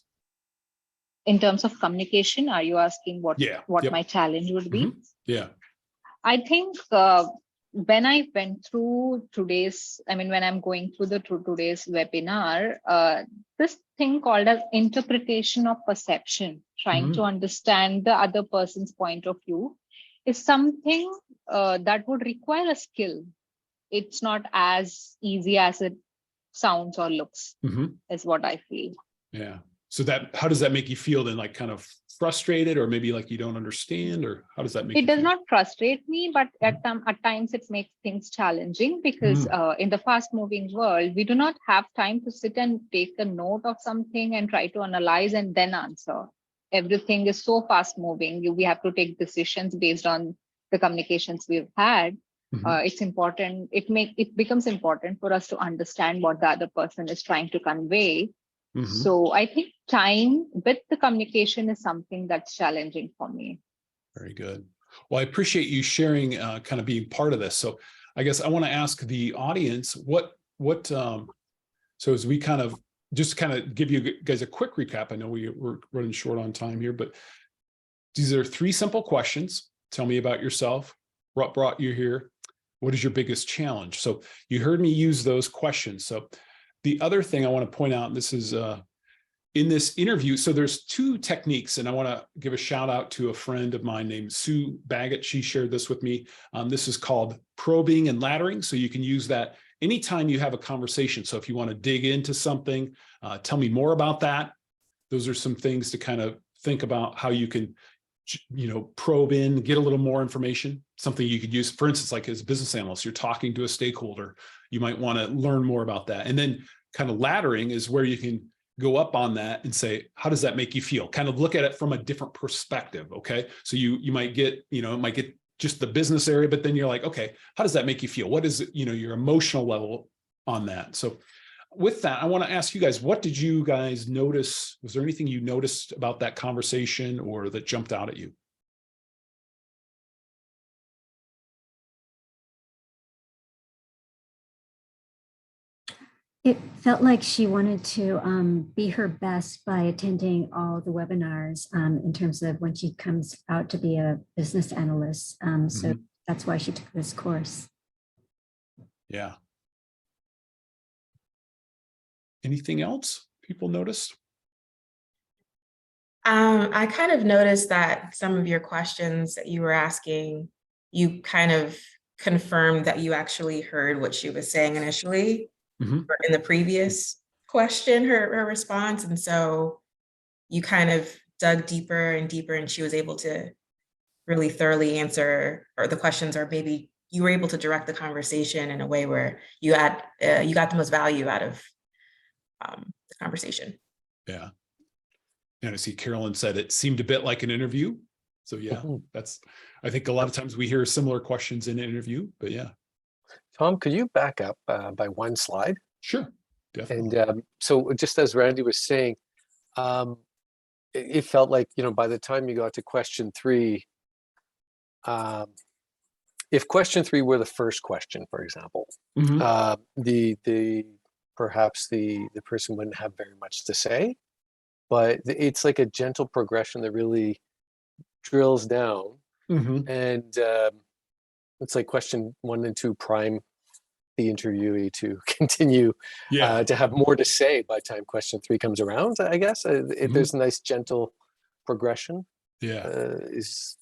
In terms of communication, are you asking what Yep. my challenge would be? Yeah. I think when I went through when I'm going through today's webinar, this thing called as interpretation of perception, trying to understand the other person's point of view, is something that would require a skill. It's not as easy as it sounds or looks, is what I feel. Yeah. So how does that make you feel then? Like kind of frustrated, or maybe like you don't understand, or how does that make you feel? It does not frustrate me, but at times it makes things challenging because in the fast moving world, we do not have time to sit and take a note of something and try to analyze and then answer. Everything is so fast moving. We have to take decisions based on the communications we've had. It's important. It becomes important for us to understand what the other person is trying to convey. So I think time with the communication is something that's challenging for me. Very good. Well, I appreciate you sharing, kind of being part of this. So I guess I want to ask the audience so as we kind of give you guys a quick recap. I know we're running short on time here, but these are 3 simple questions. Tell me about yourself. What brought you here? What is your biggest challenge? So you heard me use those questions. So the other thing I want to point out, and this is in this interview, so there's 2 techniques, and I want to give a shout out to a friend of mine named Sue Baggett. She shared this with me. This is called probing and laddering. So you can use that anytime you have a conversation. So if you want to dig into something, tell me more about that. Those are some things to kind of think about how you can, probe in, get a little more information, something you could use. For instance, like as a business analyst, you're talking to a stakeholder, you might want to learn more about that. And then kind of laddering is where you can go up on that and say, how does that make you feel? Kind of look at it from a different perspective. Okay. So you might get, it might get just the business area, but then you're like, okay, how does that make you feel? What is, your emotional level on that? So with that, I want to ask you guys, what did you guys notice? Was there anything you noticed about that conversation or that jumped out at you? It felt like she wanted to be her best by attending all the webinars in terms of when she comes out to be a business analyst. So that's why she took this course. Yeah. Anything else people noticed? I kind of noticed that some of your questions that you were asking, you kind of confirmed that you actually heard what she was saying initially. Or in the previous question, her response. And so you kind of dug deeper and deeper, and she was able to really thoroughly answer or the questions, or maybe you were able to direct the conversation in a way where you got the most value out of the conversation. Yeah. And I see Carolyn said it seemed a bit like an interview. So yeah, I think a lot of times we hear similar questions in an interview, but yeah. Tom, could you back up by 1 slide? Sure, definitely. And so just as Randy was saying, it felt like, by the time you got to question 3, if question 3 were the first question, for example, perhaps the person wouldn't have very much to say, but it's like a gentle progression that really drills down. And it's like question 1 and 2 prime the interviewee to continue to have more to say by the time question 3 comes around, I guess. There's a nice gentle progression. That's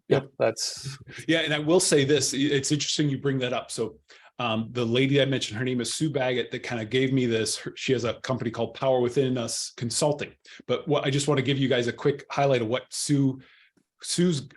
and I will say this, it's interesting you bring that up. So the lady I mentioned, her name is Sue Baggett, that kind of gave me this. She has a company called Power Within Us Consulting. But I just want to give you guys a quick highlight of what Sue Sue's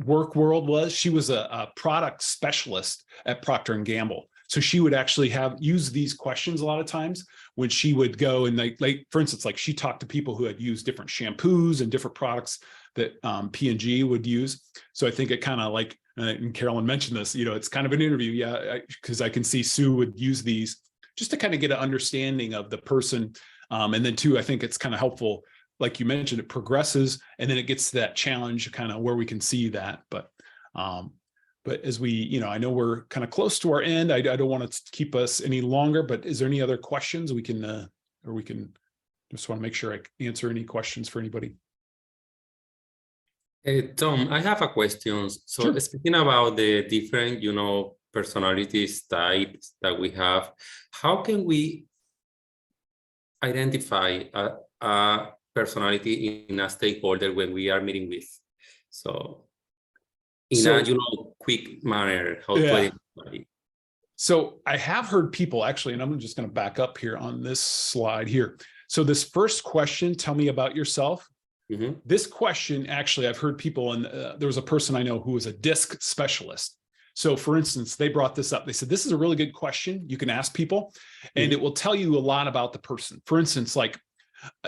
work world was. She was a product specialist at Procter & Gamble. So she would actually use these questions a lot of times when she would go and like for instance, like she talked to people who had used different shampoos and different products that P&G would use. So I think it kind of like, and Carolyn mentioned this, it's kind of an interview. Yeah, because I can see Sue would use these just to kind of get an understanding of the person. And then too, I think it's kind of helpful. Like you mentioned, it progresses and then it gets to that challenge kind of where we can see that. But as we, I know we're kind of close to our end. I don't want to keep us any longer, but is there any other questions we can, or we can just want to make sure I answer any questions for anybody? Tom, I have a question. So Sure. Speaking about the different, personalities types that we have, how can we identify a personality in a stakeholder when we are meeting with? So in a quick manner, how to identify. So I have heard people actually, and I'm just going to back up here on this slide here. So this first question, tell me about yourself. Mm-hmm. This question, actually, I've heard people, and there was a person I know who was a disc specialist. So for instance, they brought this up. They said, this is a really good question. You can ask people, and it will tell you a lot about the person. For instance, like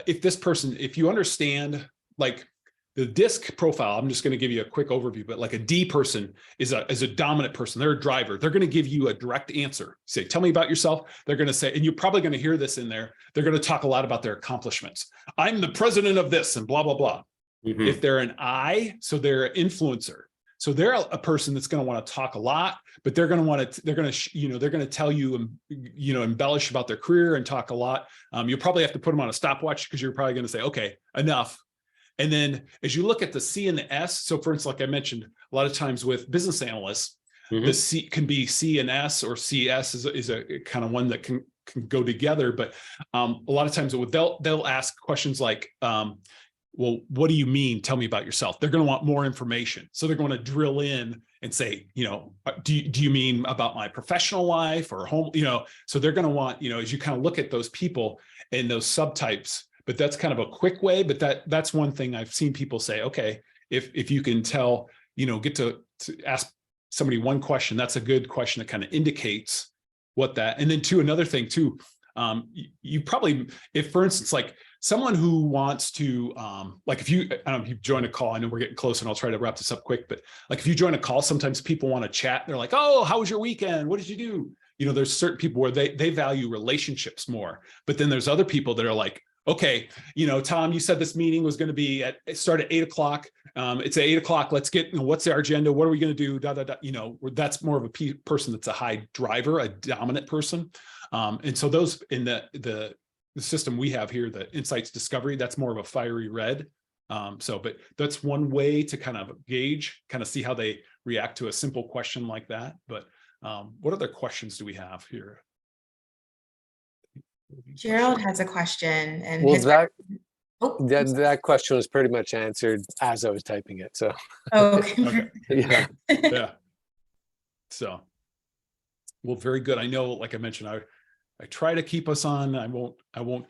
if you understand like the disc profile, I'm just going to give you a quick overview, but like a D person is a dominant person. They're a driver. They're going to give you a direct answer. Say, tell me about yourself. They're going to say, and you're probably going to hear this in there. They're going to talk a lot about their accomplishments. I'm the president of this and blah, blah, blah. Mm-hmm. If they're an I, so they're an influencer. So they're a person that's going to want to talk a lot, but they're going to tell you and, embellish about their career and talk a lot. You'll probably have to put them on a stopwatch because you're probably going to say, okay, enough. And then as you look at the C and the S, so for instance, like I mentioned, a lot of times with business analysts, the C can be C and S, or CS is a kind of one that can go together. But a lot of times they'll ask questions like, well, what do you mean? Tell me about yourself. They're going to want more information. So they're going to drill in and say, do you mean about my professional life or home? So they're going to want, as you kind of look at those people and those subtypes. But that's kind of a quick way. But that's one thing I've seen people say, okay, if you can tell, get to ask somebody one question, that's a good question that kind of indicates what that. And then another thing too, you probably, if for instance, like someone who wants to, like if you join a call, I know we're getting close and I'll try to wrap this up quick, but like if you join a call, sometimes people want to chat. They're like, oh, how was your weekend? What did you do? There's certain people where they value relationships more, but then there's other people that are like, okay, Tom, you said this meeting was going to start at 8:00. It's at 8:00. Let's get, what's our agenda? What are we going to do? That's more of a person that's a high driver, a dominant person. And so those in the system we have here, the insights discovery, that's more of a fiery red. But that's one way to kind of gauge, kind of see how they react to a simple question like that. But what other questions do we have here? Gerald has a question, and that question was pretty much answered as I was typing it. So okay. Yeah. Yeah. So, well, very good. I know, like I mentioned, I try to keep us on. I won't.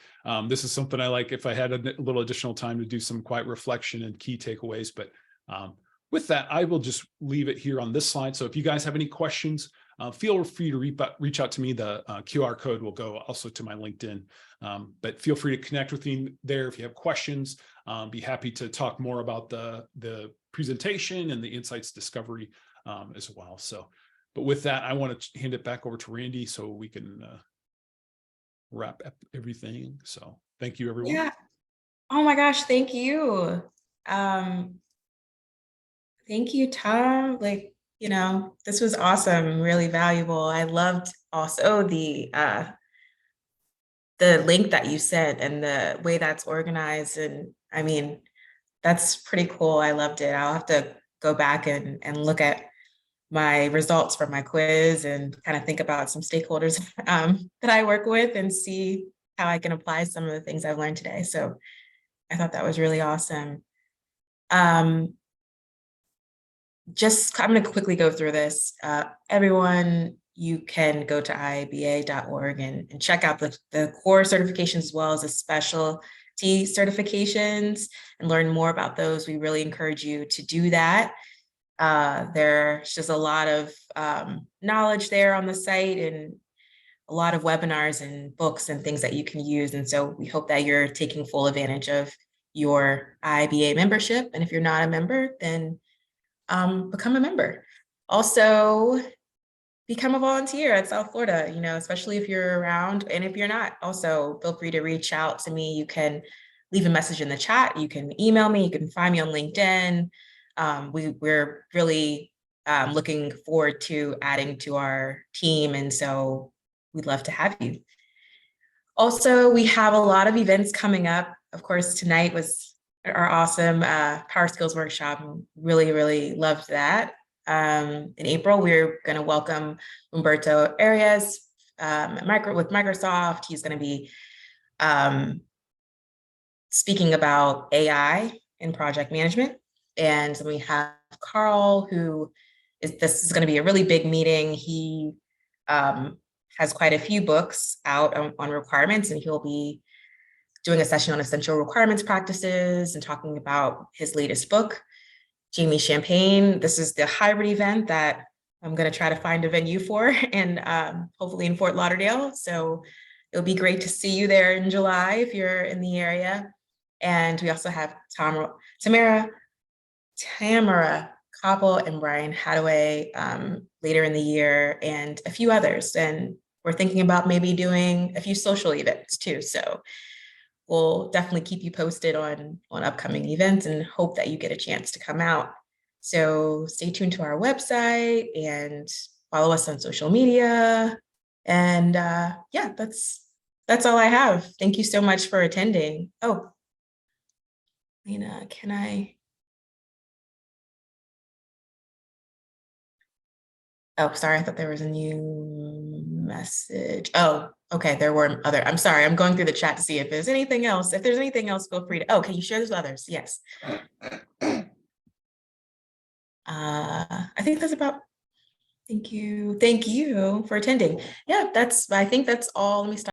This is something I like if I had a little additional time to do some quiet reflection and key takeaways. But with that, I will just leave it here on this slide. So if you guys have any questions, feel free to reach out to me. The QR code will go also to my LinkedIn. But feel free to connect with me there if you have questions. Be happy to talk more about the presentation and the insights discovery as well. So, but with that, I want to hand it back over to Randy so we can wrap up everything. So thank you, everyone. Yeah. Oh my gosh, thank you. Thank you, Tom. This was awesome, really valuable. I loved also the link that you sent and the way that's organized. And I mean, that's pretty cool. I loved it. I'll have to go back and look at my results from my quiz and kind of think about some stakeholders that I work with and see how I can apply some of the things I've learned today. So I thought that was really awesome. I'm going to quickly go through this. Everyone, you can go to iaba.org and check out the core certifications as well as a special certifications and learn more about those, we really encourage you to do that. There's just a lot of knowledge there on the site and a lot of webinars and books and things that you can use. And so we hope that you're taking full advantage of your IBA membership. And if you're not a member, then become a member. Also, become a volunteer at South Florida, you know, especially if you're around. And if you're not, also feel free to reach out to me. You can leave a message in the chat. You can email me. You can find me on LinkedIn. We're really looking forward to adding to our team. And so we'd love to have you. Also, we have a lot of events coming up. Of course, tonight was our awesome Power Skills workshop. Really, really loved that. In April, we're going to welcome Humberto Arias with Microsoft. He's going to be speaking about AI in project management. And we have Carl, this is going to be a really big meeting. He has quite a few books out on requirements, and he'll be doing a session on essential requirements practices and talking about his latest book. Jamie Champagne, this is the hybrid event that I'm going to try to find a venue for, and hopefully in Fort Lauderdale. So it'll be great to see you there in July if you're in the area. And we also have Tamara Koppel and Brian Hadaway later in the year, and a few others. And we're thinking about maybe doing a few social events too. So we'll definitely keep you posted on upcoming events and hope that you get a chance to come out. So stay tuned to our website and follow us on social media. And yeah, that's all I have. Thank you so much for attending. Oh, Lena, can I? Oh, sorry, I thought there was a new message. Oh, okay, there were other. I'm sorry, I'm going through the chat to see if there's anything else. If there's anything else, feel free to. Oh, can you share this with others? Yes. I think that's about. Thank you for attending. Yeah, I think that's all. Let me stop.